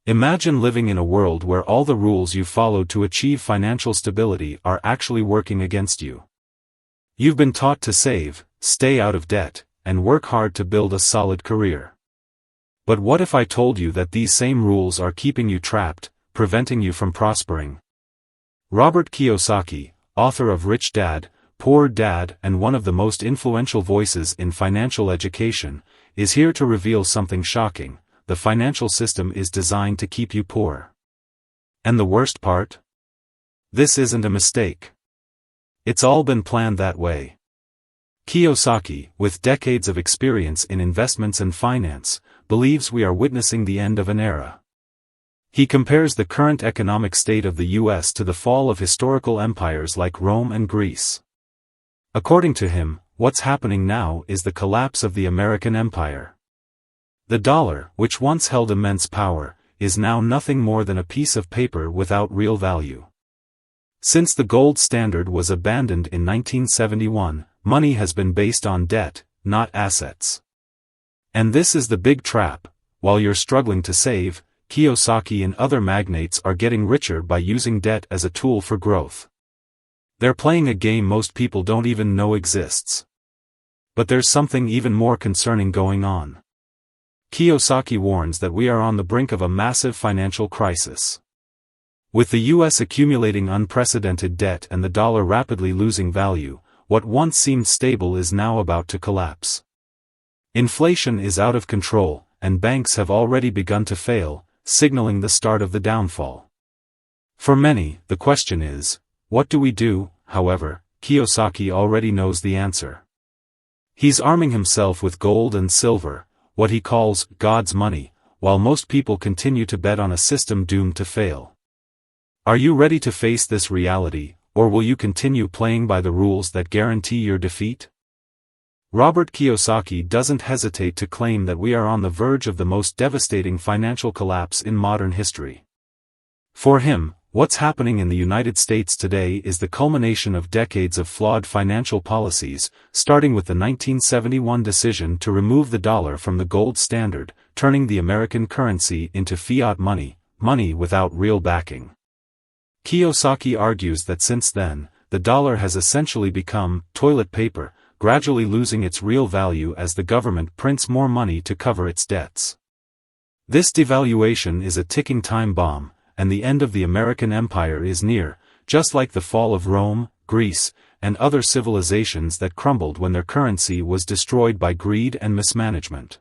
Imagine living in a world where all the rules you followed to achieve financial stability are actually working against you. You've been taught to save, stay out of debt, and work hard to build a solid career. But what if I told you that these same rules are keeping you trapped, preventing you from prospering? Robert Kiyosaki, author of Rich Dad, Poor Dad and one of the most influential voices in financial education, is here to reveal something shocking: the financial system is designed to keep you poor. And the worst part? This isn't a mistake. It's all been planned that way. Kiyosaki, with decades of experience in investments and finance, believes we are witnessing the end of an era. He compares the current economic state of the US to the fall of historical empires like Rome and Greece. According to him, what's happening now is the collapse of the American empire. The dollar, which once held immense power, is now nothing more than a piece of paper without real value. Since the gold standard was abandoned in 1971, money has been based on debt, not assets. And this is the big trap: while you're struggling to save, Kiyosaki and other magnates are getting richer by using debt as a tool for growth. They're playing a game most people don't even know exists. But there's something even more concerning going on. Kiyosaki warns that we are on the brink of a massive financial crisis. With the US accumulating unprecedented debt and the dollar rapidly losing value, what once seemed stable is now about to collapse. Inflation is out of control, and banks have already begun to fail, signaling the start of the downfall. For many, the question is, what do we do? However, Kiyosaki already knows the answer. He's arming himself with gold and silver, what he calls God's money, while most people continue to bet on a system doomed to fail. Are you ready to face this reality, or will you continue playing by the rules that guarantee your defeat? Robert Kiyosaki doesn't hesitate to claim that we are on the verge of the most devastating financial collapse in modern history. For him, what's happening in the United States today is the culmination of decades of flawed financial policies, starting with the 1971 decision to remove the dollar from the gold standard, turning the American currency into fiat money, money without real backing. Kiyosaki argues that since then, the dollar has essentially become toilet paper, gradually losing its real value as the government prints more money to cover its debts. This devaluation is a ticking time bomb, and the end of the American empire is near, just like the fall of Rome, Greece, and other civilizations that crumbled when their currency was destroyed by greed and mismanagement.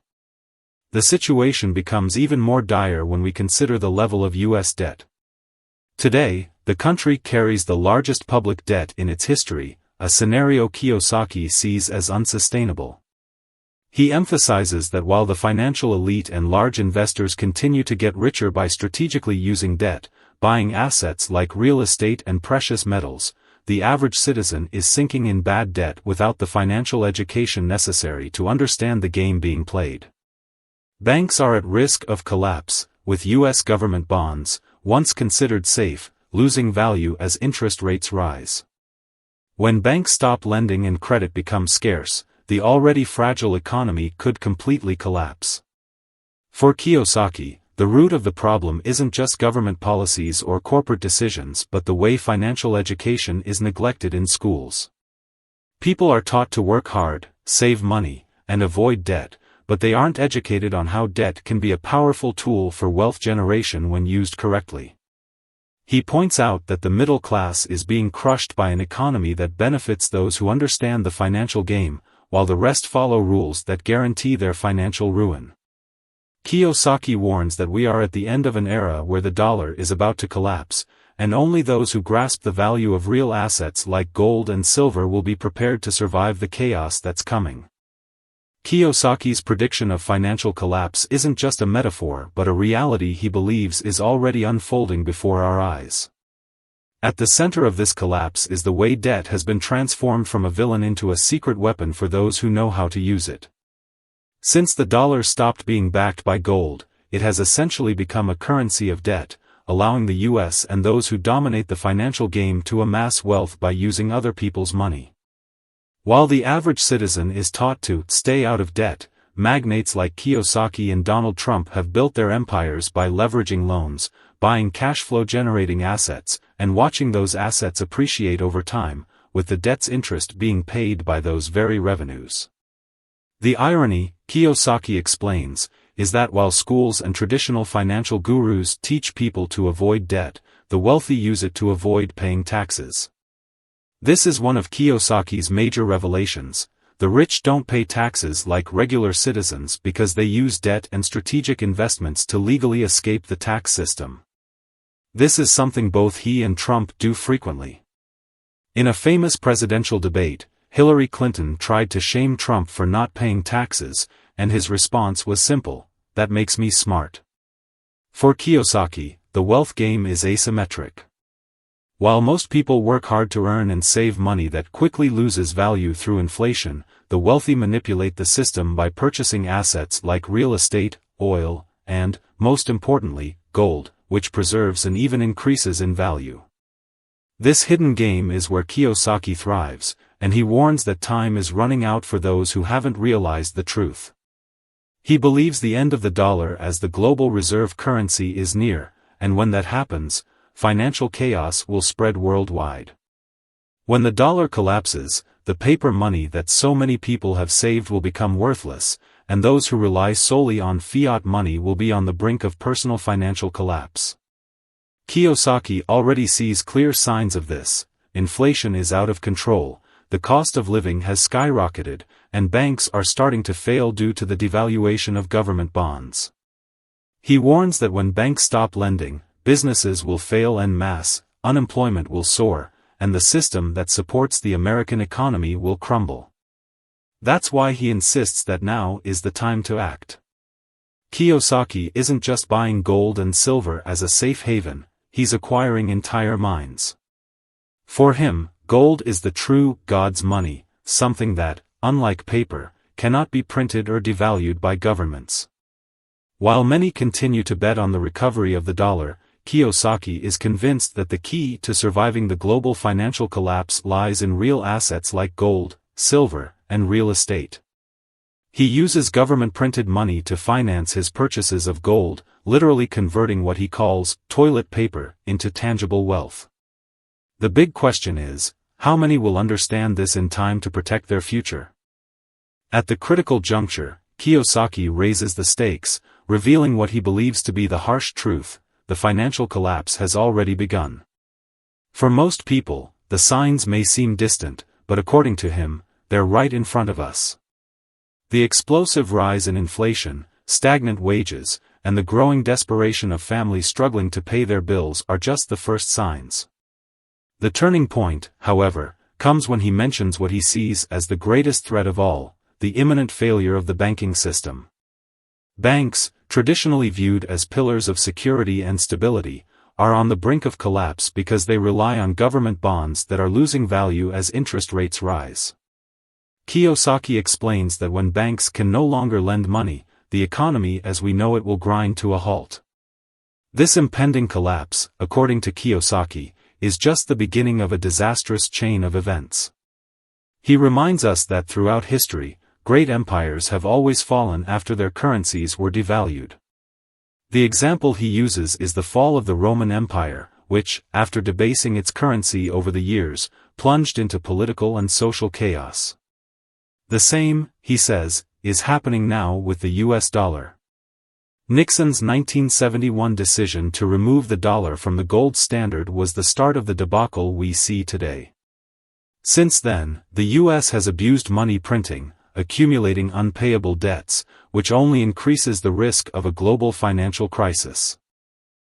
The situation becomes even more dire when we consider the level of US debt. Today, the country carries the largest public debt in its history, a scenario Kiyosaki sees as unsustainable. He emphasizes that while the financial elite and large investors continue to get richer by strategically using debt, buying assets like real estate and precious metals, the average citizen is sinking in bad debt without the financial education necessary to understand the game being played. Banks are at risk of collapse, with US government bonds, once considered safe, losing value as interest rates rise. When banks stop lending and credit becomes scarce, the already fragile economy could completely collapse. For Kiyosaki, the root of the problem isn't just government policies or corporate decisions but the way financial education is neglected in schools. People are taught to work hard, save money, and avoid debt, but they aren't educated on how debt can be a powerful tool for wealth generation when used correctly. He points out that the middle class is being crushed by an economy that benefits those who understand the financial game, while the rest follow rules that guarantee their financial ruin. Kiyosaki warns that we are at the end of an era where the dollar is about to collapse, and only those who grasp the value of real assets like gold and silver will be prepared to survive the chaos that's coming. Kiyosaki's prediction of financial collapse isn't just a metaphor but a reality he believes is already unfolding before our eyes. At the center of this collapse is the way debt has been transformed from a villain into a secret weapon for those who know how to use it. Since the dollar stopped being backed by gold, it has essentially become a currency of debt, allowing the US and those who dominate the financial game to amass wealth by using other people's money. While the average citizen is taught to stay out of debt, magnates like Kiyosaki and Donald Trump have built their empires by leveraging loans, buying cash flow generating assets, and watching those assets appreciate over time, with the debt's interest being paid by those very revenues. The irony, Kiyosaki explains, is that while schools and traditional financial gurus teach people to avoid debt, the wealthy use it to avoid paying taxes. This is one of Kiyosaki's major revelations. The rich don't pay taxes like regular citizens because they use debt and strategic investments to legally escape the tax system. This is something both he and Trump do frequently. In a famous presidential debate, Hillary Clinton tried to shame Trump for not paying taxes, and his response was simple: "That makes me smart." For Kiyosaki, the wealth game is asymmetric. While most people work hard to earn and save money that quickly loses value through inflation, the wealthy manipulate the system by purchasing assets like real estate, oil, and, most importantly, gold, which preserves and even increases in value. This hidden game is where Kiyosaki thrives, and he warns that time is running out for those who haven't realized the truth. He believes the end of the dollar as the global reserve currency is near, and when that happens, financial chaos will spread worldwide. When the dollar collapses, the paper money that so many people have saved will become worthless, and those who rely solely on fiat money will be on the brink of personal financial collapse. Kiyosaki already sees clear signs of this. Inflation is out of control, the cost of living has skyrocketed, and banks are starting to fail due to the devaluation of government bonds. He warns that when banks stop lending, businesses will fail en masse, unemployment will soar, and the system that supports the American economy will crumble. That's why he insists that now is the time to act. Kiyosaki isn't just buying gold and silver as a safe haven, he's acquiring entire mines. For him, gold is the true God's money, something that, unlike paper, cannot be printed or devalued by governments. While many continue to bet on the recovery of the dollar, Kiyosaki is convinced that the key to surviving the global financial collapse lies in real assets like gold, silver, and real estate. He uses government-printed money to finance his purchases of gold, literally converting what he calls toilet paper into tangible wealth. The big question is, how many will understand this in time to protect their future? At the critical juncture, Kiyosaki raises the stakes, revealing what he believes to be the harsh truth: the financial collapse has already begun. For most people, the signs may seem distant, but according to him, they're right in front of us. The explosive rise in inflation, stagnant wages, and the growing desperation of families struggling to pay their bills are just the first signs. The turning point, however, comes when he mentions what he sees as the greatest threat of all: the imminent failure of the banking system. Banks, traditionally viewed as pillars of security and stability, are on the brink of collapse because they rely on government bonds that are losing value as interest rates rise. Kiyosaki explains that when banks can no longer lend money, the economy as we know it will grind to a halt. This impending collapse, according to Kiyosaki, is just the beginning of a disastrous chain of events. He reminds us that throughout history, great empires have always fallen after their currencies were devalued. The example he uses is the fall of the Roman Empire, which, after debasing its currency over the years, plunged into political and social chaos. The same, he says, is happening now with the US dollar. Nixon's 1971 decision to remove the dollar from the gold standard was the start of the debacle we see today. Since then, the US has abused money printing, accumulating unpayable debts, which only increases the risk of a global financial crisis.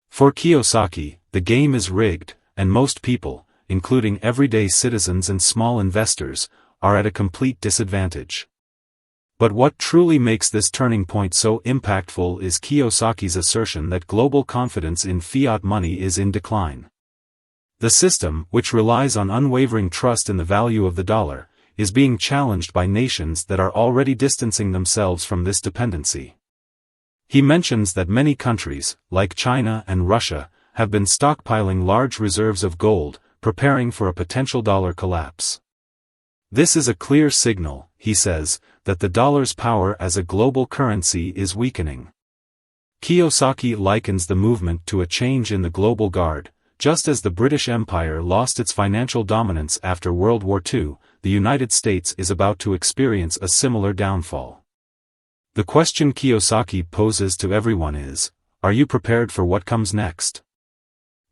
For Kiyosaki, the game is rigged, and most people, including everyday citizens and small investors, are at a complete disadvantage. But what truly makes this turning point so impactful is Kiyosaki's assertion that global confidence in fiat money is in decline. The system, which relies on unwavering trust in the value of the dollar, is being challenged by nations that are already distancing themselves from this dependency. He mentions that many countries, like China and Russia, have been stockpiling large reserves of gold, preparing for a potential dollar collapse. This is a clear signal, he says, that the dollar's power as a global currency is weakening. Kiyosaki likens the movement to a change in the global guard. Just as the British Empire lost its financial dominance after World War II, the United States is about to experience a similar downfall. The question Kiyosaki poses to everyone is, are you prepared for what comes next?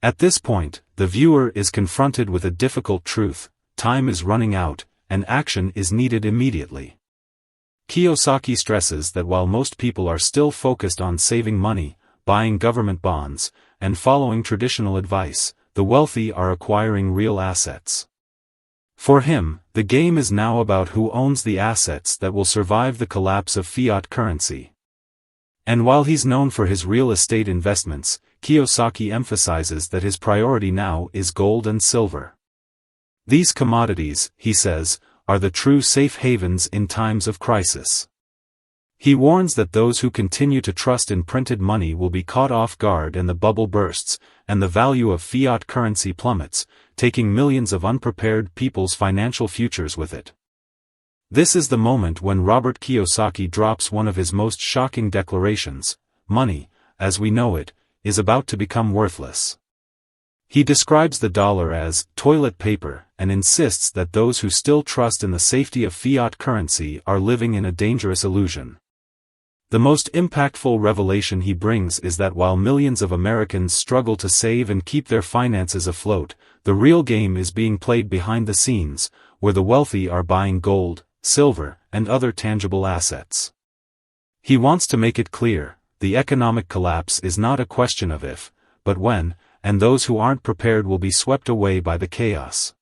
At this point, the viewer is confronted with a difficult truth: time is running out, and action is needed immediately. Kiyosaki stresses that while most people are still focused on saving money, buying government bonds, and following traditional advice, the wealthy are acquiring real assets. For him, the game is now about who owns the assets that will survive the collapse of fiat currency. And while he's known for his real estate investments, Kiyosaki emphasizes that his priority now is gold and silver. These commodities, he says, are the true safe havens in times of crisis. He warns that those who continue to trust in printed money will be caught off guard and the bubble bursts, and the value of fiat currency plummets, taking millions of unprepared people's financial futures with it. This is the moment when Robert Kiyosaki drops one of his most shocking declarations: money, as we know it, is about to become worthless. He describes the dollar as toilet paper and insists that those who still trust in the safety of fiat currency are living in a dangerous illusion. The most impactful revelation he brings is that while millions of Americans struggle to save and keep their finances afloat, the real game is being played behind the scenes, where the wealthy are buying gold, silver, and other tangible assets. He wants to make it clear, the economic collapse is not a question of if, but when, and those who aren't prepared will be swept away by the chaos.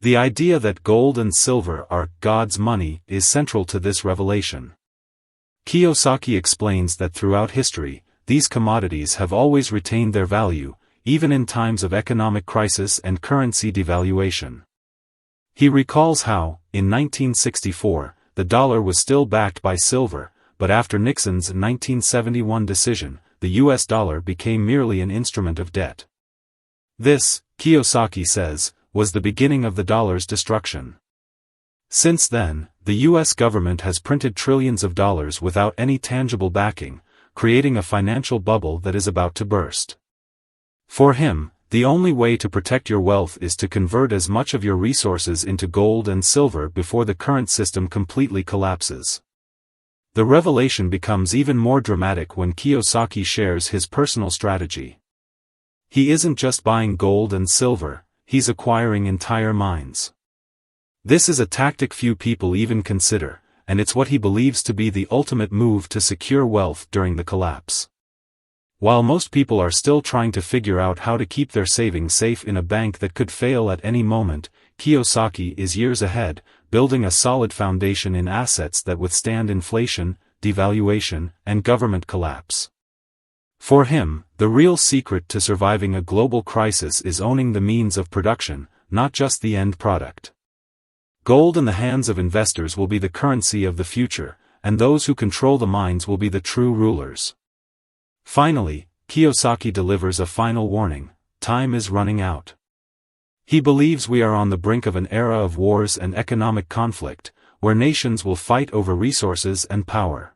The idea that gold and silver are God's money is central to this revelation. Kiyosaki explains that throughout history, these commodities have always retained their value, even in times of economic crisis and currency devaluation. He recalls how, in 1964, the dollar was still backed by silver, but after Nixon's 1971 decision, the US dollar became merely an instrument of debt. This, Kiyosaki says, was the beginning of the dollar's destruction. Since then, the US government has printed trillions of dollars without any tangible backing, creating a financial bubble that is about to burst. For him, the only way to protect your wealth is to convert as much of your resources into gold and silver before the current system completely collapses. The revelation becomes even more dramatic when Kiyosaki shares his personal strategy. He isn't just buying gold and silver, he's acquiring entire mines. This is a tactic few people even consider, and it's what he believes to be the ultimate move to secure wealth during the collapse. While most people are still trying to figure out how to keep their savings safe in a bank that could fail at any moment, Kiyosaki is years ahead, building a solid foundation in assets that withstand inflation, devaluation, and government collapse. For him, the real secret to surviving a global crisis is owning the means of production, not just the end product. Gold in the hands of investors will be the currency of the future, and those who control the mines will be the true rulers. Finally, Kiyosaki delivers a final warning: time is running out. He believes we are on the brink of an era of wars and economic conflict, where nations will fight over resources and power.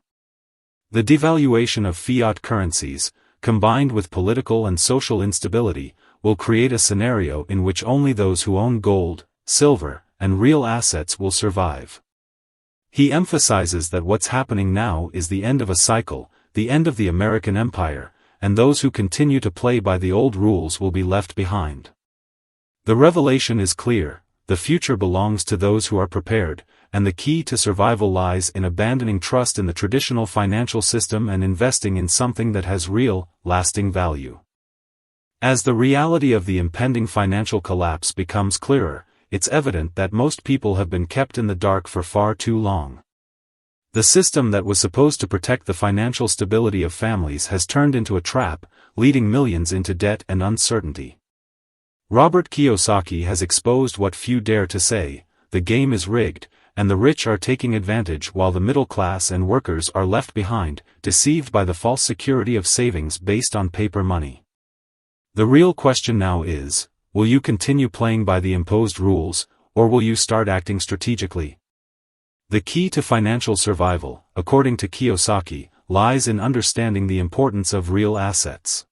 The devaluation of fiat currencies, combined with political and social instability, will create a scenario in which only those who own gold, silver, and real assets will survive. He emphasizes that what's happening now is the end of a cycle, the end of the American empire, and those who continue to play by the old rules will be left behind. The revelation is clear: the future belongs to those who are prepared, and the key to survival lies in abandoning trust in the traditional financial system and investing in something that has real, lasting value. As the reality of the impending financial collapse becomes clearer, it's evident that most people have been kept in the dark for far too long. The system that was supposed to protect the financial stability of families has turned into a trap, leading millions into debt and uncertainty. Robert Kiyosaki has exposed what few dare to say: the game is rigged, and the rich are taking advantage while the middle class and workers are left behind, deceived by the false security of savings based on paper money. The real question now is, will you continue playing by the imposed rules, or will you start acting strategically? The key to financial survival, according to Kiyosaki, lies in understanding the importance of real assets.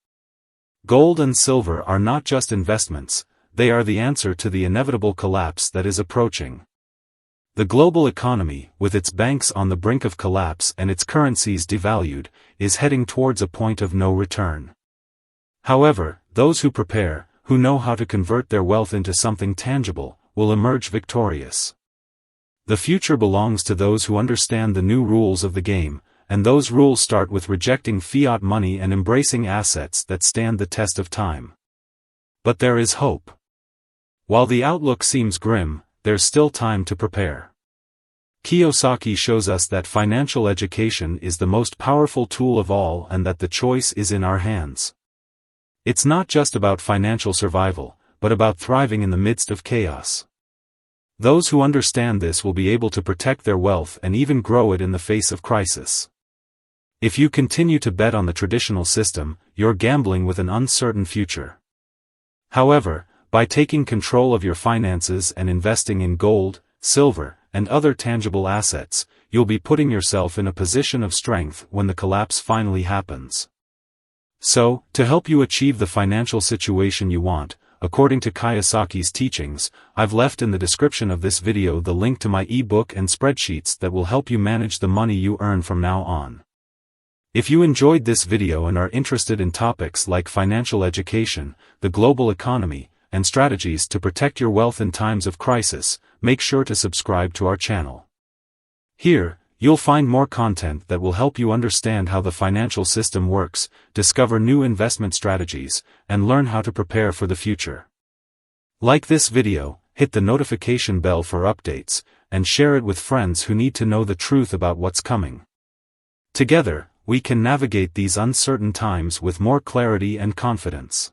Gold and silver are not just investments, they are the answer to the inevitable collapse that is approaching. The global economy, with its banks on the brink of collapse and its currencies devalued, is heading towards a point of no return. However, those who prepare, who know how to convert their wealth into something tangible, will emerge victorious. The future belongs to those who understand the new rules of the game, and those rules start with rejecting fiat money and embracing assets that stand the test of time. But there is hope. While the outlook seems grim, there's still time to prepare. Kiyosaki shows us that financial education is the most powerful tool of all and that the choice is in our hands. It's not just about financial survival, but about thriving in the midst of chaos. Those who understand this will be able to protect their wealth and even grow it in the face of crisis. If you continue to bet on the traditional system, you're gambling with an uncertain future. However, by taking control of your finances and investing in gold, silver, and other tangible assets, you'll be putting yourself in a position of strength when the collapse finally happens. So, to help you achieve the financial situation you want, according to Kiyosaki's teachings, I've left in the description of this video the link to my ebook and spreadsheets that will help you manage the money you earn from now on. If you enjoyed this video and are interested in topics like financial education, the global economy, and strategies to protect your wealth in times of crisis, make sure to subscribe to our channel. Here, you'll find more content that will help you understand how the financial system works, discover new investment strategies, and learn how to prepare for the future. Like this video, hit the notification bell for updates, and share it with friends who need to know the truth about what's coming. Together, we can navigate these uncertain times with more clarity and confidence.